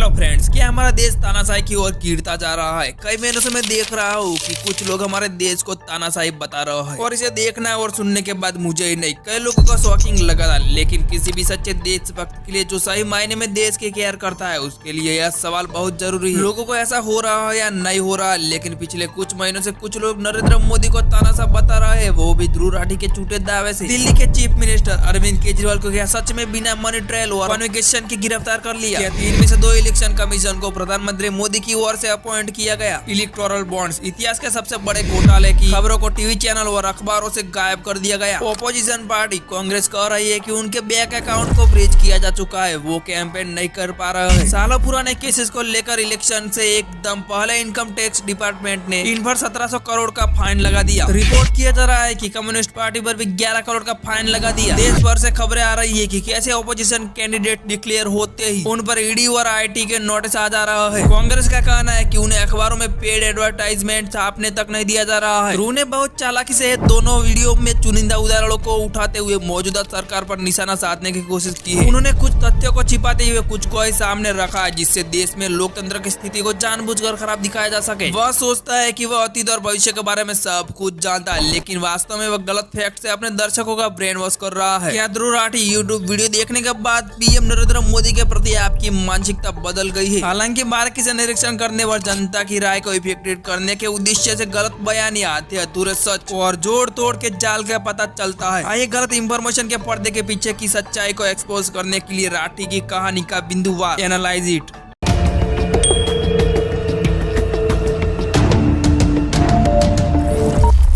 Hello friends, क्या हमारा देश तानाशाही की ओर गिरता जा रहा है? कई महीनों से मैं देख रहा हूँ कि कुछ लोग हमारे देश को तानाशाही बता रहे हैं और इसे देखना और सुनने के बाद मुझे ही नहीं कई लोगों को शॉकिंग लगा था। लेकिन किसी भी सच्चे देशभक्त के लिए जो सही मायने में देश की केयर करता है उसके लिए यह सवाल बहुत जरूरी है। लोगों को ऐसा हो रहा है या नहीं हो रहा, लेकिन पिछले कुछ महीनों से कुछ लोग नरेंद्र मोदी को तानाशाह बता रहे हैं, वो भी ध्रुव राठी के झूठे दावे से। दिल्ली के चीफ मिनिस्टर अरविंद केजरीवाल को क्या सच में बिना मनी ट्रायल और कन्विक्शन की गिरफ्तार कर लिया? क्या 3 में से 2 इलेक्शन कमीशन को प्रधानमंत्री मोदी की ओर से अपॉइंट किया गया? इलेक्टोरल बॉन्ड्स, इतिहास के सबसे बड़े घोटाले की खबरों को टीवी चैनल और अखबारों से गायब कर दिया गया। ओपोजिशन पार्टी कांग्रेस कह रही है कि उनके बैंक अकाउंट को फ्रीज किया जा चुका है, वो कैंपेन नहीं कर पा रहे हैं। सालों पुराने केसेस को लेकर इलेक्शन से एकदम पहले इनकम टैक्स डिपार्टमेंट ने इन पर 1700 करोड़ का फाइन लगा दिया। रिपोर्ट किया जा रहा है कि कम्युनिस्ट पार्टी पर भी 11 करोड़ का फाइन लगा दिया। देश भर से खबरें आ रही है कि कैसे ओपोजिशन कैंडिडेट डिक्लेयर होते ही उन पर ईडी और आईटी के नोटिस आ जा रहा है। कांग्रेस का कहना है कि उन्हें अखबारों में पेड एडवर्टाइजमेंट छापने तक नहीं दिया जा रहा है। ध्रुव ने बहुत चालाकी से दोनों वीडियो में चुनिंदा उदाहरणों को उठाते हुए मौजूदा सरकार पर निशाना साधने की कोशिश की है। उन्होंने कुछ तथ्यों को छिपाते हुए कुछ को ही सामने रखा है, जिससे देश में लोकतंत्र की स्थिति को जानबूझकर खराब दिखाया जा सके। वह सोचता है कि वह अतीत और भविष्य के बारे में सब कुछ जानता है, लेकिन वास्तव में वह गलत फैक्ट से अपने दर्शकों का ब्रेन वॉश कर रहा है। क्या ध्रुव राठी यूट्यूब वीडियो देखने के बाद पीएम नरेंद्र मोदी के प्रति आपकी मानसिकता बदल गई है? हालांकि बारीकी से निरीक्षण करने पर जनता की राय को इफेक्टेड करने के उद्देश्य से गलत बयान आते अधूरे सच और जोड़ तोड़ के जाल का पता चलता है। आइए गलत इंफॉर्मेशन के पर्दे के पीछे की सच्चाई को एक्सपोज करने के लिए राठी की कहानी का बिंदुवार एनालाइज इट।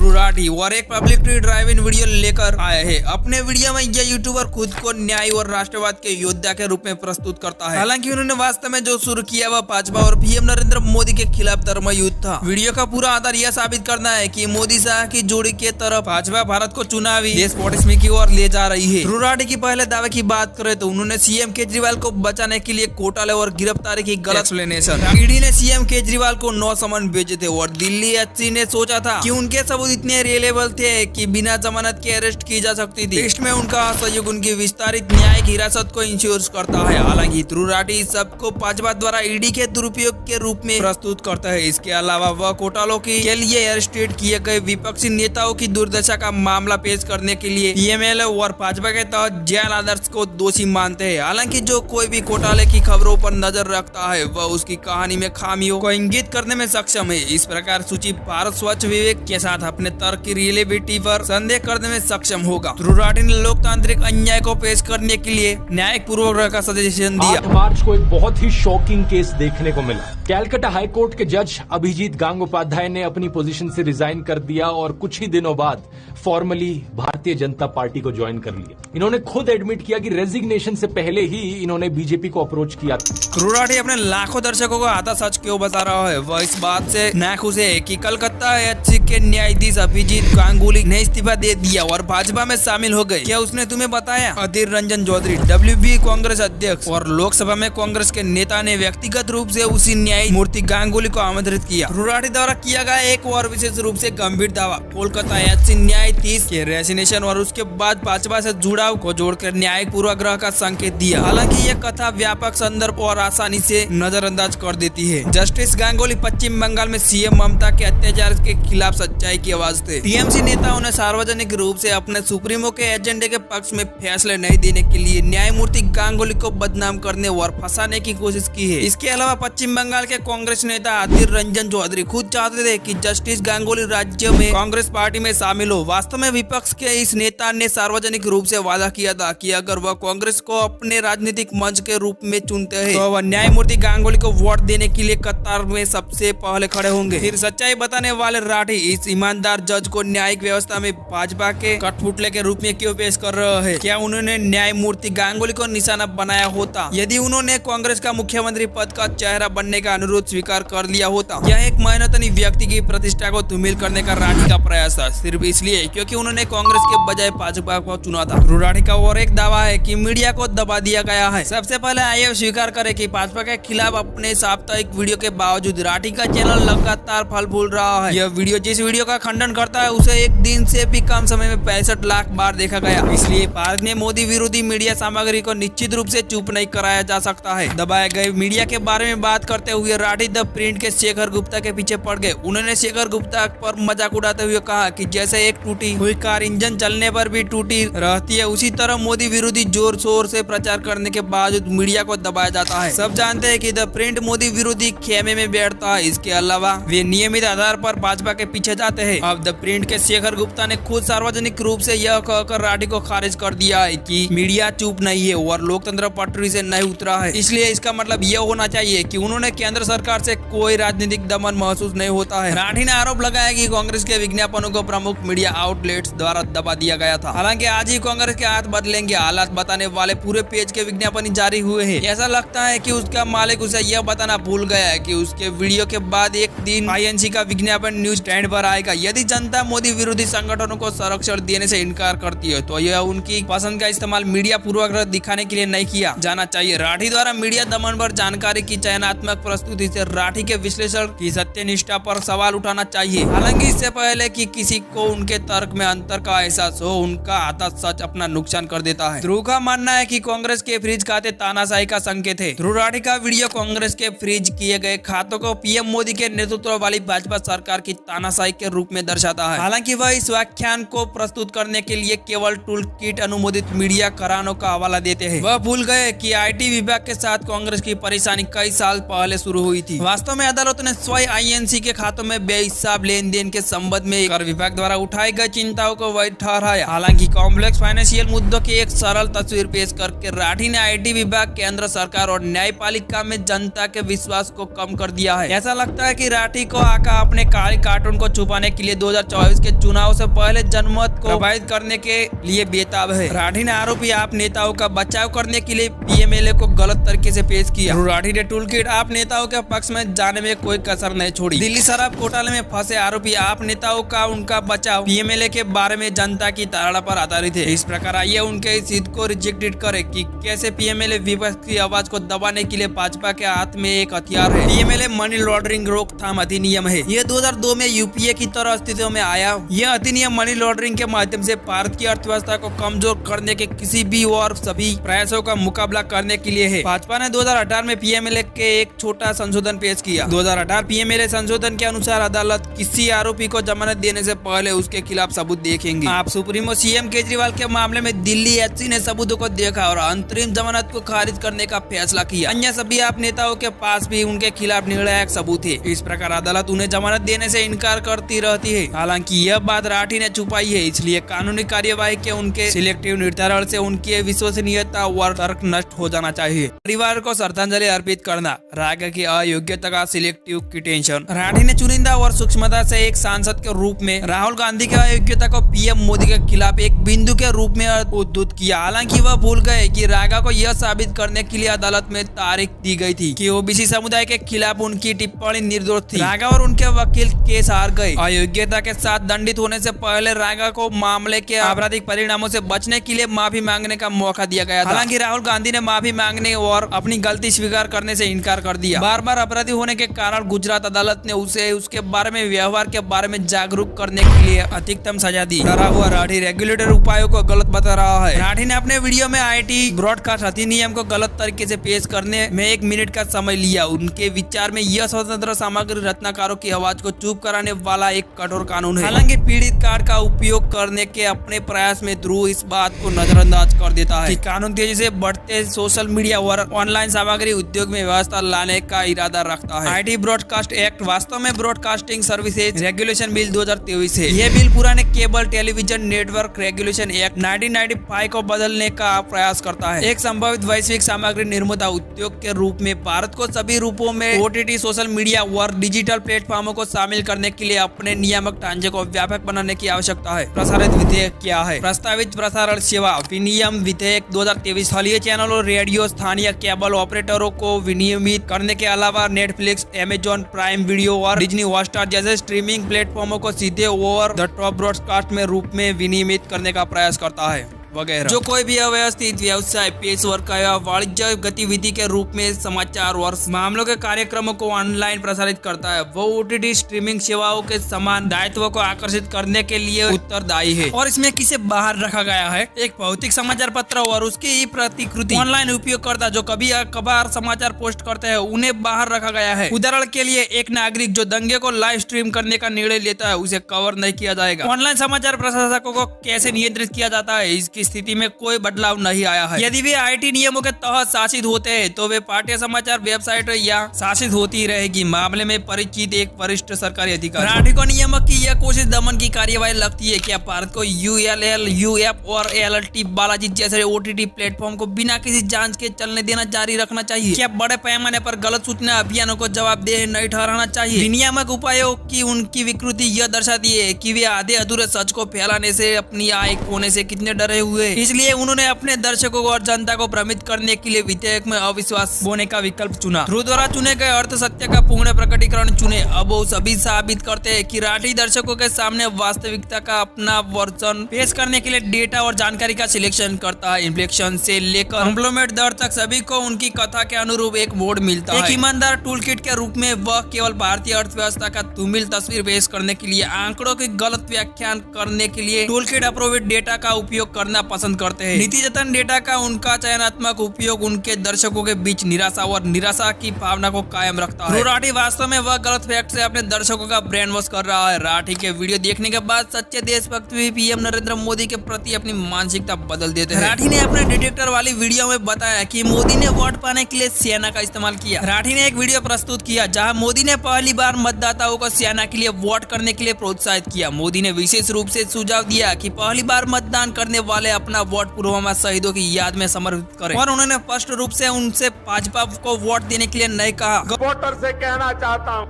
राठी और एक पब्लिक ड्राइव इन वीडियो लेकर आए हैं। अपने वीडियो में यह यूट्यूबर खुद को न्याय और राष्ट्रवाद के योद्धा के रूप में प्रस्तुत करता है। हालांकि उन्होंने वास्तव में जो शुरू किया वह भाजपा और पीएम नरेंद्र मोदी के खिलाफ धर्म युद्ध था। वीडियो का पूरा आधार यह साबित करना है कि मोदी शाह की जोड़ी के तरफ भाजपा भारत को चुनावी डेस्पोटिज्म की ओर ले जा रही है। ध्रुव राठी की पहले दावे की बात करें तो उन्होंने सीएम केजरीवाल को बचाने के लिए घोटाले और गिरफ्तारी की गलत एक्सप्लेनेशन। ईडी ने सीएम केजरीवाल को 9 समन भेजे थे और दिल्ली एससी ने सोचा था कि उनके सबूत इतने रिलेबल थे कि बिना जमानत के अरेस्ट की जा सकती थी। टेस्ट में उनका सहयोग उनकी विस्तारित न्यायिक हिरासत को इंश्योर करता है। हालांकि ध्रुव राठी सबको भाजपा द्वारा ईडी के दुरुपयोग के रूप में प्रस्तुत करता है। इसके अलावा वह घोटालों के लिए अरेस्टेड किए गए विपक्षी नेताओं की दुर्दशा का मामला पेश करने के लिए पीएमएल और भाजपा के तहत जैन आदर्श को दोषी मानते हैं। हालांकि जो कोई भी घोटाले की खबरों पर नजर रखता है वह उसकी कहानी में खामियों को इंगित करने में सक्षम है। इस प्रकार सूची भारत स्वच्छ विवेक के साथ अपने तर्क की रिलेबिलिटी पर संदेह करने में सक्षम होगा। ध्रुव राठी ने लोकतांत्रिक अन्याय को पेश करने के लिए न्यायिक पूर्वग्रह का सजेशन दिया। 8 मार्च को एक बहुत ही शॉकिंग केस देखने को मिला। कैलकाटा हाई कोर्ट के जज अभिजीत गांगोपाध्याय ने अपनी पोजीशन से रिजाइन कर दिया और कुछ ही दिनों बाद फॉर्मली भारतीय जनता पार्टी को ज्वाइन कर लिया। इन्होंने खुद एडमिट किया कि रेजिग्नेशन से पहले ही इन्होंने बीजेपी को अप्रोच किया। ध्रुव राठी अपने लाखों दर्शकों को आधा सच क्यों बता रहा है? वह इस बात से नाखुश है कि कलकत्ता एचसी के न्यायाधीश अभिजीत गांगुली ने इस्तीफा दे दिया और भाजपा में शामिल हो गए। क्या उसने तुम्हें बताया? अधीर रंजन चौधरी डब्ल्यूबी कांग्रेस अध्यक्ष और लोकसभा में कांग्रेस के नेता ने व्यक्तिगत रूप से उसी न्यायमूर्ति गांगुली को आमंत्रित किया। ध्रुव राठी द्वारा किया गया एक और विशेष रूप से गंभीर दावा कोलकाता एचसी न्यायाधीश के रेजिग्नेशन और उसके बाद भाजपा से जुड़ाव को जोड़कर न्यायिक पूर्वाग्रह का संकेत दिया। हालांकि यह कथा व्यापक संदर्भ और आसानी से नजरअंदाज कर देती है। जस्टिस गांगुली पश्चिम बंगाल में सीएम ममता के अत्याचार के खिलाफ सच्चाई की आवाज थे। टीएमसी नेताओं ने सार्वजनिक रूप से अपने सुप्रीमो के एजेंडे के पक्ष में फैसले नहीं देने के लिए न्यायमूर्ति गांगुली को बदनाम करने और फंसाने की कोशिश की है। इसके अलावा पश्चिम बंगाल के कांग्रेस नेता अधीर रंजन चौधरी खुद चाहते थे कि जस्टिस गांगुली राज्य में कांग्रेस पार्टी में शामिल हो। वास्तव में विपक्ष के इस नेता ने सार्वजनिक रूप से वादा किया था कि अगर वह कांग्रेस को अपने राजनीतिक मंच के रूप में चुनते हैं तो वह न्यायमूर्ति गांगुली को वोट देने के लिए कतार में सबसे पहले खड़े होंगे। फिर सच्चाई बताने वाले राठी इस ईमानदार जज को न्यायिक व्यवस्था में भाजपा के कठपुतले के रूप में क्यों पेश कर रहे हैं? क्या उन्होंने न्यायमूर्ति गांगुली को निशाना बनाया होता? यदि उन्होंने कांग्रेस का मुख्यमंत्री पद का चेहरा बनने का अनुरोध स्वीकार कर लिया होता? यह एक मेहनतनी व्यक्ति की प्रतिष्ठा को धूमिल करने का राठी का प्रयास था, सिर्फ इसलिए क्योंकि उन्होंने कांग्रेस के बजाय भाजपा को चुना था। ध्रुव राठी का और एक दावा है कि मीडिया को दबा दिया गया है। सबसे पहले आइए स्वीकार करें कि भाजपा के खिलाफ अपने साप्ताहिक वीडियो के बावजूद राठी का चैनल लगातार फल फूल रहा है। यह वीडियो जिस वीडियो का खंडन करता है उसे एक दिन से भी कम समय में 65 लाख बार देखा गया। इसलिए भारत ने मोदी विरोधी मीडिया सामग्री को निश्चित रूप से चुप नहीं कराया जा सकता है। दबाए गए मीडिया के बारे में बात करते हुए राठी द प्रिंट के शेखर गुप्ता के पीछे पड़ गए। उन्होंने शेखर गुप्ता पर मजाक उड़ाते हुए कहा कि जैसे एक टूटी हुई कार इंजन चलने पर भी टूटी रहती है, उसी तरह मोदी विरोधी जोर शोर से प्रचार करने के बावजूद मीडिया को दबाया जाता है। सब जानते हैं कि द प्रिंट मोदी विरोधी खेमे में बैठता है। इसके अलावा वे नियमित आधार पर भाजपा के पीछे जाते हैं। अब द प्रिंट के शेखर गुप्ता ने खुद सार्वजनिक रूप से यह कहकर राठी को खारिज कर दिया है कि मीडिया चुप नहीं है और लोकतंत्र पटरी से नहीं उतरा है। इसलिए इसका मतलब यह होना चाहिए कि उन्होंने केंद्र सरकार से कोई राजनीतिक दमन महसूस नहीं होता है। राठी ने आरोप लगाया कि कांग्रेस के विज्ञापनों को प्रमुख मीडिया आउटलेट्स द्वारा दबा दिया गया था। हालांकि आज ही कांग्रेस के हाथ बदलेंगे। हालात बताने वाले पूरे पेज के विज्ञापन जारी हुए हैं। ऐसा लगता है कि उसका मालिक उसे यह बताना भूल गया है कि उसके वीडियो के बाद एक दिन आईएनसी का विज्ञापन न्यूज ट्रेंड पर आएगा। यदि जनता मोदी विरोधी संगठनों को संरक्षण देने से इनकार करती है तो यह उनकी पसंद का इस्तेमाल मीडिया पूर्वाग्रह दिखाने के लिए नहीं किया जाना चाहिए। राठी द्वारा मीडिया दमन पर जानकारी की चयनात्मक प्रस्तुति से राठी के विश्लेषण की सत्यनिष्ठा पर सवाल उठाना चाहिए। हालांकि इससे पहले कि किसी को उनके तर्क में अंतर का एहसास हो, उनका आता सच अपना नुकसान कर देता है। ध्रुव का मानना है कि कांग्रेस के फ्रीज खाते तानाशाही का संकेत है। ध्रुव राठी का वीडियो कांग्रेस के फ्रीज किए गए खातों को पीएम मोदी के नेतृत्व वाली भाजपा सरकार की तानाशाही के रूप में दर्शाता है। हालांकि वह इस व्याख्यान को प्रस्तुत करने के लिए केवल टूल किट अनुमोदित मीडिया घरानों का हवाला देते हैं। वह भूल गए कि आईटी विभाग के साथ कांग्रेस की परेशानी कई साल पहले शुरू हुई थी। वास्तव में अदालत ने स्वयं आईएनसी के खातों में बेहिसाब लेन देन के संबंध में कर विभाग द्वारा उठाई गई चिंताओं को वैध ठहराया। हालांकि कॉम्प्लेक्स फाइनेंशियल मुद्दों की एक सरल तस्वीर पेश करके राठी ने आईटी विभाग, केंद्र सरकार और न्यायपालिका में जनता के विश्वास को कम कर दिया है। ऐसा लगता है कि राठी को आका अपने काले कार्टून को छुपाने के लिए 2024 के चुनाव से पहले जनमत को प्रभावित करने के लिए बेताब है। राठी ने आरोपी आप नेताओं का बचाव करने के लिए पीएमएलए को गलत तरीके से पेश किया। राठी ने टूलकिट आप नेताओं के पक्ष में जाने में कोई कसर नहीं छोड़ी। दिल्ली शराब घोटाले में फंसे आरोपी आप नेताओं का उनका बचाव पीएमएलए के बारे में जनता की धारणा पर आधारित है। इस प्रकार आइए उनके इस हित को रिजेक्टेड करे कि कैसे पीएमएलए विपक्ष की आवाज को दबाने के लिए भाजपा के हाथ में एक हथियार है। पीएमएलए मनी लॉन्ड्रिंग रोकथाम अधिनियम है। यह 2002 में यूपीए की तरह अस्तित्व में आया। यह अधिनियम मनी लॉन्ड्रिंग के माध्यम से भारत की अर्थव्यवस्था को कमजोर करने के किसी भी और सभी प्रयासों का मुकाबला करने के लिए है। भाजपा ने 2018 में पीएमएलए के एक छोटा संशोधन पेश किया। 2018 पीएमएलए संशोधन के अनुसार अदालत किसी आरोपी को जमानत देने से पहले उसके खिलाफ सबूत देखेंगे। आप सुप्रीमो सीएम केजरीवाल के मामले में दिल्ली एचसी ने सबूतों को देखा और अंतरिम जमानत को खारिज करने का फैसला किया। अन्य सभी आप नेताओं के पास भी उनके खिलाफ निर्णायक सबूत है। इस प्रकार अदालत उन्हें जमानत देने से इनकार करती रहती है। हालांकि यह बात राठी ने छुपाई है, इसलिए कानूनी कार्यवाही के उनके सिलेक्टिव निर्धारण से उनकी विश्वसनीयता और तर्क नष्ट हो जाना चाहिए। परिवार को श्रद्धांजलि अर्पित करना, रागा की अयोग्यता का सिलेक्टिव किटेंशन। राठी ने चुनिंदा और सूक्ष्मता से एक सांसद के रूप में राहुल गांधी की अयोग्यता को पीएम मोदी के खिलाफ एक बिंदु के रूप में उद्धृत किया। हालांकि वह भूल गए कि रागा को यह साबित करने के लिए अदालत में तारीख दी गई थी कि ओबीसी समुदाय के खिलाफ उनकी टिप्पणी निर्दोष थी। रागा और उनके वकील केस हार गए। अयोग्यता के साथ दंडित होने से पहले रागा को मामले के आपराधिक परिणामों से बचने के लिए माफी मांगने का मौका दिया गया था। हालांकि राहुल गांधी ने माफी मांगने और अपनी गलती स्वीकार करने से इनकार कर दिया। बार बार अपराधी होने के कारण गुजरात अदालत ने उसे उसके बारे में व्यवहार के बारे में जागरूक करने के लिए अधिकतम सजा दी। डरा हुआ राठी रेगुलेटर उपायों को गलत बता रहा है। राठी ने अपने वीडियो में आईटी ब्रॉडकास्ट अधिनियम को गलत तरीके से पेश करने में 1 मिनट का समय लिया। उनके विचार में यह स्वतंत्र सामग्री रचनाकारों की आवाज को चुप कराने वाला एक कठोर कानून है। हालांकि पीड़ित कार्ड का उपयोग करने के अपने प्रयास में ध्रुव इस बात को नजरअंदाज कर देता है कि कानून तेजी से बढ़ते सोशल मीडिया और ऑनलाइन सामग्री उद्योग में व्यवस्था लाने का इरादा रखता है। आईटी ब्रॉडकास्ट एक्ट वास्तव में ब्रॉडकास्टिंग सर्विसेज रेगुलेशन बिल 2023 है। यह बिल पुराने cable television network regulation act 1995 को बदलने का प्रयास करता है। एक संभावित वैश्विक सामग्री निर्माता उद्योग के रूप में भारत को सभी रूपों में ओटीटी, सोशल मीडिया और डिजिटल प्लेटफॉर्मों को शामिल करने के लिए अपने नियामक ढांचे को व्यापक बनाने की आवश्यकता है। प्रसारित विधेयक क्या है? प्रस्तावित प्रसारण सेवा विनियम विधेयक 2023 स्थलीय चैनल और रेडियो, स्थानीय केबल ऑपरेटरों को विनियमित करने के अलावा नेटफ्लिक्स, अमेजॉन प्राइम वीडियो और डिज्नी हॉटस्टार जैसे स्ट्रीमिंग प्लेटफॉर्मों को सीधे ओवर द टॉप ब्रॉडकास्ट में रूप में विनियमित करने का प्रयास करता है। वगैरह। जो कोई भी अव्यवस्थित व्यवसाय पेशेवर का या वाणिज्य गतिविधि के रूप में समाचार और मामलों के कार्यक्रमों को ऑनलाइन प्रसारित करता है, वो OTT स्ट्रीमिंग सेवाओं के समान दायित्व को आकर्षित करने के लिए उत्तरदायी है। और इसमें किसे बाहर रखा गया है? एक भौतिक समाचार पत्र और उसकी ई प्रतिकृति। ऑनलाइन उपयोगकर्ता जो कभी कभार समाचार पोस्ट करते हैं, उन्हें बाहर रखा गया है। उदाहरण के लिए एक नागरिक जो दंगे को लाइव स्ट्रीम करने का निर्णय लेता है, उसे कवर नहीं किया जाएगा। ऑनलाइन समाचार प्रशासकों को कैसे नियंत्रित किया जाता है, इसकी स्थिति में कोई बदलाव नहीं आया है। यदि वे IT नियमों के तहत शासित होते हैं तो वे पार्टी समाचार वेबसाइट या शासित होती रहेगी। मामले में परिचित एक वरिष्ठ सरकारी अधिकारी। मराठी को नियामक की यह कोशिश दमन की कार्यवाही लगती है। क्या भारत को ULL, UF और LLT बालाजी जैसे OTT प्लेटफॉर्म को बिना किसी जांच के चलने देना जारी रखना चाहिए? क्या बड़े पैमाने पर गलत सूचना अभियानों को जवाबदेह नहीं ठहराना चाहिए? नियामक उपायों की उनकी विकृति यह दर्शाती है कि वे आधे अधूरे सच को फैलाने से, अपनी आय खोने से कितने डरे हुए। इसलिए उन्होंने अपने दर्शकों और जनता को भ्रमित करने के लिए विधेयक में अविश्वास बोने का विकल्प चुना। ध्रुव द्वारा चुने गए अर्थ सत्य का पूर्ण प्रकटीकरण चुने। अब वो सभी साबित करते हैं कि राठी दर्शकों के सामने वास्तविकता का अपना वर्जन पेश करने के लिए डेटा और जानकारी का सिलेक्शन करता है। इन्फ्लेक्शन से लेकर एम्प्लॉयमेंट दर तक सभी को उनकी कथा के अनुरूप एक बोर्ड मिलता है। एक ईमानदार टूलकिट के रूप में वह केवल भारतीय अर्थव्यवस्था का धूमिल तस्वीर पेश करने के लिए, आंकड़ों की गलत व्याख्यान करने के लिए टूलकिट अप्रूव्ड डेटा का उपयोग करना पसंद करते हैं। नीतिजतन डेटा का उनका चयनात्मक उपयोग उनके दर्शकों के बीच निराशा की भावना को कायम रखता है। राठी वास्तव में वह गलत फैक्ट से अपने दर्शकों का ब्रेन वॉश कर रहा है। राठी के वीडियो देखने के बाद सच्चे देशभक्त भी PM नरेंद्र मोदी के प्रति अपनी मानसिकता बदल देते हैं। राठी ने अपने डिटेक्टर वाली वीडियो में बताया कि मोदी ने वोट पाने के लिए सेना का इस्तेमाल किया। राठी ने एक वीडियो प्रस्तुत किया जहां मोदी ने पहली बार मतदाताओं को सेना के लिए वोट करने के लिए प्रोत्साहित किया। मोदी ने विशेष रूप से सुझाव दिया कि पहली बार मतदान करने वाले अपना वोट पुलवामा शहीदों की याद में समर्पित करें, और उन्होंने स्पष्ट रूप से उनसे भाजपा को वोट देने के लिए नहीं कहा। वोटर से कहना चाहता हूं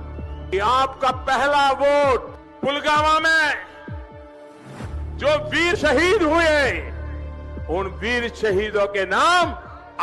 कि आपका पहला वोट पुलवामा में जो वीर शहीद हुए, उन वीर शहीदों के नाम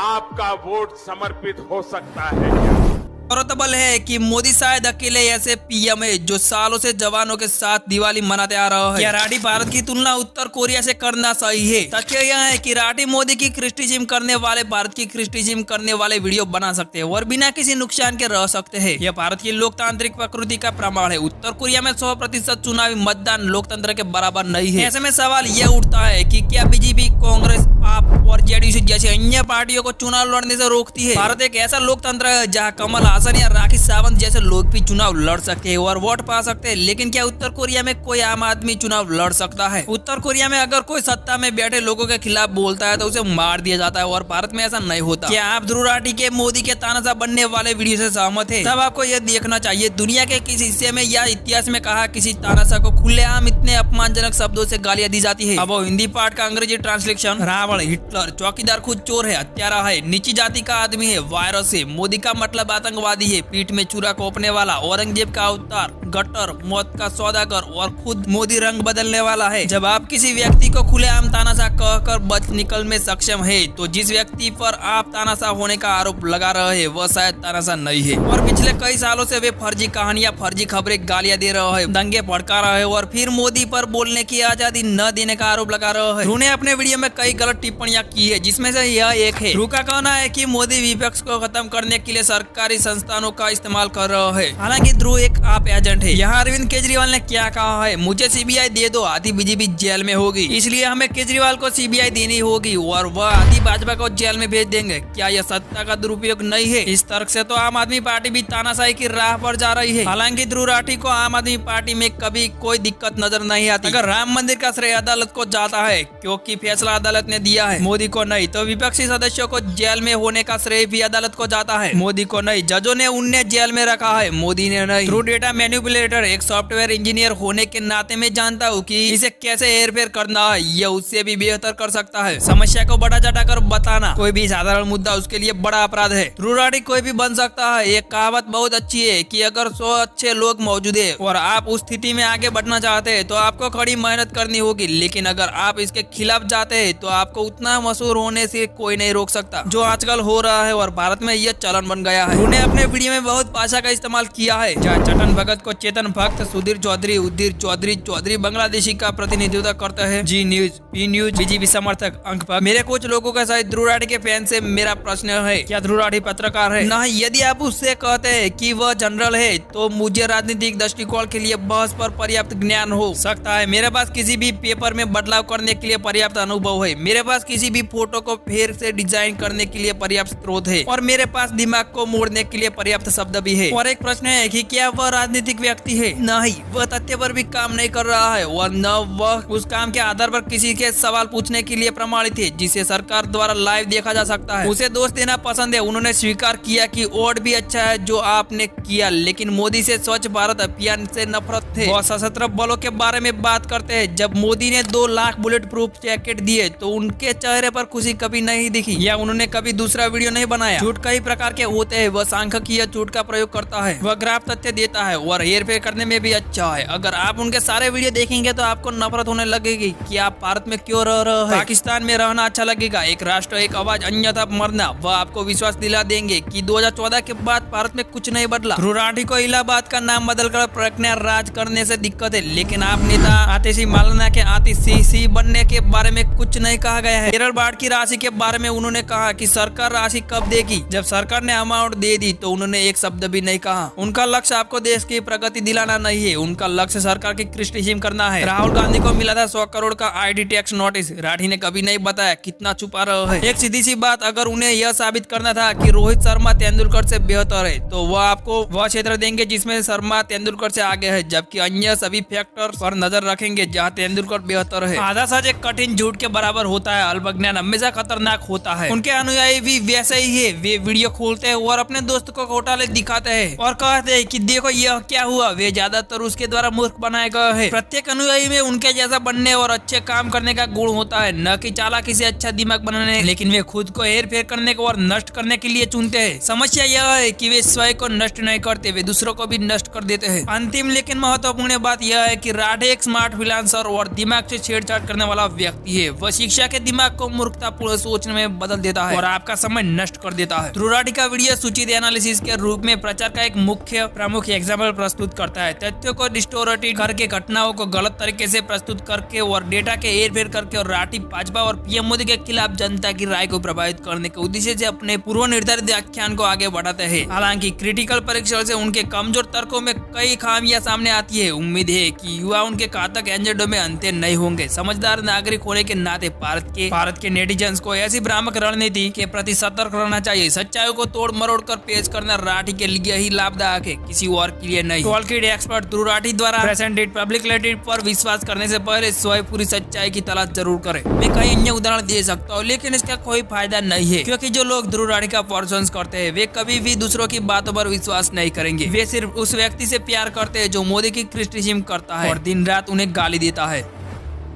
आपका वोट समर्पित हो सकता है। नोटेबल है कि मोदी शायद अकेले ऐसे PM है जो सालों से जवानों के साथ दिवाली मनाते आ रहा है। क्या राठी भारत की तुलना उत्तर कोरिया से करना सही है? तथ्य यह है कि राठी मोदी की क्रिटिसिज्म करने वाले भारत की क्रिटिसिज्म करने वाले वीडियो बना सकते हैं और बिना किसी नुकसान के रह सकते हैं। यह भारत की लोकतांत्रिक प्रकृति का प्रमाण है। उत्तर कोरिया में 100% चुनावी मतदान लोकतंत्र के बराबर नहीं है। ऐसे में सवाल यह उठता है कि क्या BJP, कांग्रेस, आप और JDU जैसी अन्य पार्टियों को चुनाव लड़ने से रोकती है? भारत एक ऐसा लोकतंत्र है जहाँ कमल हासन या राखी सावंत जैसे लोग भी चुनाव लड़ सकते हैं और वोट पा सकते हैं, लेकिन क्या उत्तर कोरिया में कोई आम आदमी चुनाव लड़ सकता है? उत्तर कोरिया में अगर कोई सत्ता में बैठे लोगों के खिलाफ बोलता है तो उसे मार दिया जाता है, और भारत में ऐसा नहीं होता। क्या आप ध्रुव राठी के मोदी के तानाशाह बनने वाले वीडियो से सहमत है? तब आपको यह देखना चाहिए दुनिया के किस हिस्से में या इतिहास में कहा किसी तानाशाह को खुलेआम इतने अपमानजनक शब्दों से गालियां दी जाती है। अब वो हिंदी पार्ट का अंग्रेजी ट्रांसलेशन, रावण, हिटलर, चौकीदार खुद चोर है, हत्यारा है, नीची जाति का आदमी है, वायरस है, मोदी का मतलब आतंकवादी है, पीठ में चूरा कोपने वाला, औरंगजेब का अवतार, गटर, मौत का सौदागर और खुद मोदी रंग बदलने वाला है। जब आप किसी व्यक्ति को खुलेआम तानाशाह कहकर बच निकल में सक्षम है, तो जिस व्यक्ति पर आप तानाशाह होने का आरोप लगा रहे हैं वह शायद तानाशाह नहीं है, और पिछले कई सालों से वे फर्जी कहानियां, फर्जी खबरें, गालियां दे रहे हैं, दंगे भड़का रहे हैं और फिर मोदी पर बोलने की आजादी न देने का आरोप लगा रहे हैं। उन्होंने अपने वीडियो में कई गलत टिप्पणियां की है, जिसमें से यह एक है। ध्रुव का कहना है कि मोदी विपक्ष को खत्म करने के लिए सरकारी संस्थानों का इस्तेमाल कर रहा है। हालांकि ध्रुव एक आप एजेंट है। यहाँ अरविंद केजरीवाल ने क्या कहा है? मुझे CBI दे दो, आधी BJP जेल में होगी, इसलिए हमें केजरीवाल को CBI देनी होगी और वह आधी भाजपा को जेल में भेज देंगे। क्या यह सत्ता का दुरुपयोग नहीं है? इस तर्क से तो आम आदमी पार्टी भी तानाशाही की राह पर जा रही है। हालांकि ध्रुव राठी को आम आदमी पार्टी में कभी कोई दिक्कत नजर नहीं आती। अगर राम मंदिर का श्रेय अदालत को जाता है क्योंकि फैसला अदालत ने दिया है, मोदी को नहीं, तो विपक्षी सदस्यों को जेल में होने का श्रेय भी अदालत को जाता है, मोदी को नहीं। जजों ने उन्हें जेल में रखा है, मोदी ने नहीं। ध्रुव डेटा मैनिपुलेटर एक सॉफ्टवेयर इंजीनियर होने के नाते में जानता हूँ कि इसे कैसे हेरफेर करना है, यह उससे भी बेहतर कर सकता है। समस्या को बढ़ा चढ़ाकर बताना कोई भी साधारण मुद्दा उसके लिए बड़ा अपराध है। ध्रुव राठी कोई भी बन सकता है। एक कहावत बहुत अच्छी है कि अगर 100 अच्छे लोग मौजूद है और आप उस स्थिति में आगे बढ़ना चाहते हैं तो आपको कड़ी मेहनत करनी होगी, लेकिन अगर आप इसके खिलाफ जाते हैं तो आपको उतना मशहूर होने से कोई नहीं रोक सकता, जो आजकल हो रहा है और भारत में यह चलन बन गया है। उन्हें अपने उन्होंने वीडियो में बहुत भाषा का इस्तेमाल किया है, जहाँ चेतन भगत को चेतन भक्त, सुधीर चौधरी, उदीर चौधरी, चौधरी बांग्लादेशी का प्रतिनिधित्व करते हैं, जी न्यूज, पी न्यूज, बीजेपी समर्थक अंक भक्त। मेरे कुछ लोगों का शायद ध्रुव राठी के फैन से मेरा प्रश्न है, क्या ध्रुव राठी पत्रकार है? नहीं, यदि आप उससे कहते हैं कि वह जनरल है तो मुझे राजनीतिक दृष्टिकोण के लिए बहस पर पर्याप्त ज्ञान हो सकता है। मेरे पास किसी भी पेपर में बदलाव करने के लिए पर्याप्त अनुभव है, मेरे पास किसी भी फोटो को फिर से डिजाइन करने के लिए पर्याप्त स्रोत है, और मेरे पास दिमाग को मोड़ने के लिए पर्याप्त शब्द भी है। और एक प्रश्न है कि क्या वह राजनीतिक व्यक्ति है? नहीं, वह तथ्य पर भी काम नहीं कर रहा है, और न वह उस काम के आधार पर किसी के सवाल पूछने के लिए प्रमाणित है जिसे सरकार द्वारा लाइव देखा जा सकता है। उसे दोष देना पसंद है। उन्होंने स्वीकार किया कि वोट भी अच्छा है जो आपने किया, लेकिन मोदी से स्वच्छ भारत अभियान से नफरत थे। वह सशस्त्र बलों के बारे में बात करते हैं। जब मोदी ने 2 लाख बुलेट प्रूफ जैकेट दिए तो उनके चेहरे पर खुशी कभी नहीं दिखी, या उन्होंने कभी दूसरा वीडियो नहीं बनाया। झूठ कई प्रकार के होते हैं, वह सांख्यिकीय झूठ का प्रयोग करता है, वह ग्राफ तथ्य देता है और हेरफेर करने में भी अच्छा है। अगर आप उनके सारे वीडियो देखेंगे तो आपको नफरत होने लगेगी कि आप भारत में क्यों रह रहे हैं। पाकिस्तान में रहना अच्छा लगेगा, एक राष्ट्र एक आवाज, अन्यथा मरना। वह आपको विश्वास दिला देंगे कि 2014 के बाद भारत में कुछ नहीं बदला। ध्रुव राठी को इलाहाबाद का नाम बदलकर प्रज्ञा राज करने से दिक्कत है, लेकिन आप नेता आतिशी मालना के आतिशी बनने के बारे में कुछ नहीं कहा गया है। केरल बाढ़ की राशि के बारे में उन्होंने कहा कि सरकार राशि कब देगी। जब सरकार ने अमाउंट दे दी तो उन्होंने एक शब्द भी नहीं कहा। उनका लक्ष्य आपको देश की प्रगति दिलाना नहीं है, उनका लक्ष्य सरकार की क्रिटिसिज्म करना है। राहुल गांधी को मिला था 100 करोड़ का आईडी टैक्स नोटिस, राठी ने कभी नहीं बताया कितना छुपा रहा है। एक सीधी सी बात, अगर उन्हें यह साबित करना था कि रोहित शर्मा तेंदुलकर से बेहतर है तो वह आपको वह क्षेत्र देंगे जिसमें शर्मा तेंदुलकर से आगे है, जबकि अन्य सभी फैक्टर पर नजर रखेंगे जहाँ तेंदुलकर बेहतर है। आधा सच एक कठिन झूठ के बराबर होता है। अल्पज्ञान हमेशा खतरनाक होता है। उनके अनुयायी भी वैसे ही है। वे वीडियो खोलते हैं और अपने दोस्त को घोटाले दिखाते हैं और कहते हैं कि देखो यह क्या हुआ। वे ज्यादातर उसके द्वारा मूर्ख बनाए गए हैं। प्रत्येक अनुयायी में उनके जैसा बनने और अच्छे काम करने का गुण होता है, न कि चालाकी से अच्छा दिमाग बनाने। लेकिन वे खुद को हेर फेर करने को और नष्ट करने के लिए चुनते हैं। समस्या यह है कि वे स्वयं को नष्ट नहीं करते, वे दूसरों को भी नष्ट कर देते हैं। अंतिम लेकिन महत्वपूर्ण बात यह है कि राठी एक स्मार्ट फ्रीलांसर और दिमाग से छेड़छाड़ करने वाला व्यक्ति है। वह शिक्षा के दिमाग को मूर्खतापूर्ण सोचने में बदल देता है और आपका समय नष्ट कर देता है। ध्रुव राठी का वीडियो सूचित एनालिसिस के रूप में प्रचार का एक मुख्य प्रमुख एग्जाम्पल प्रस्तुत करता है। तथ्यों को डिस्टोर्टेड करके, घटनाओं को गलत तरीके से प्रस्तुत करके और डेटा के हेरफेर करके, और राठी भाजपा और पीएम मोदी के खिलाफ जनता की राय को प्रभावित करने के उद्देश्य से अपने पूर्व निर्धारित व्याख्यान को आगे बढ़ाते हैं। हालांकि क्रिटिकल परीक्षण से उनके कमजोर तर्कों में कई खामियां सामने आती है। उम्मीद है कि युवा उनके घातक एजेंडों में अंत्य नहीं होंगे। समझदार नागरिक होने के नाते भारत के नेटिजन्स को ऐसी भ्रामक रणनीति के प्रति सतर्क रहना चाहिए। सच्चाई को तोड़ मरोड़ कर पेश करना राठी के लिए ही लाभदायक है, किसी और के लिए नहीं। टॉलकिट एक्सपर्ट ध्रुव राठी द्वारा प्रेजेंटेड पब्लिकेटेड पर विश्वास करने से पहले स्वयं पूरी सच्चाई की तलाश जरूर करें। मैं कई अन्य उदाहरण दे सकता हूँ, लेकिन इसका कोई फायदा नहीं है, क्योंकि जो लोग ध्रुव राठी का प्रशंसा करते हैं वे कभी भी दूसरों की बातों पर विश्वास नहीं करेंगे। वे सिर्फ उस व्यक्ति से प्यार करते हैं जो मोदी की क्रिटिसिज्म करता है और दिन रात उन्हें गाली देता है।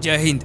जय हिंद।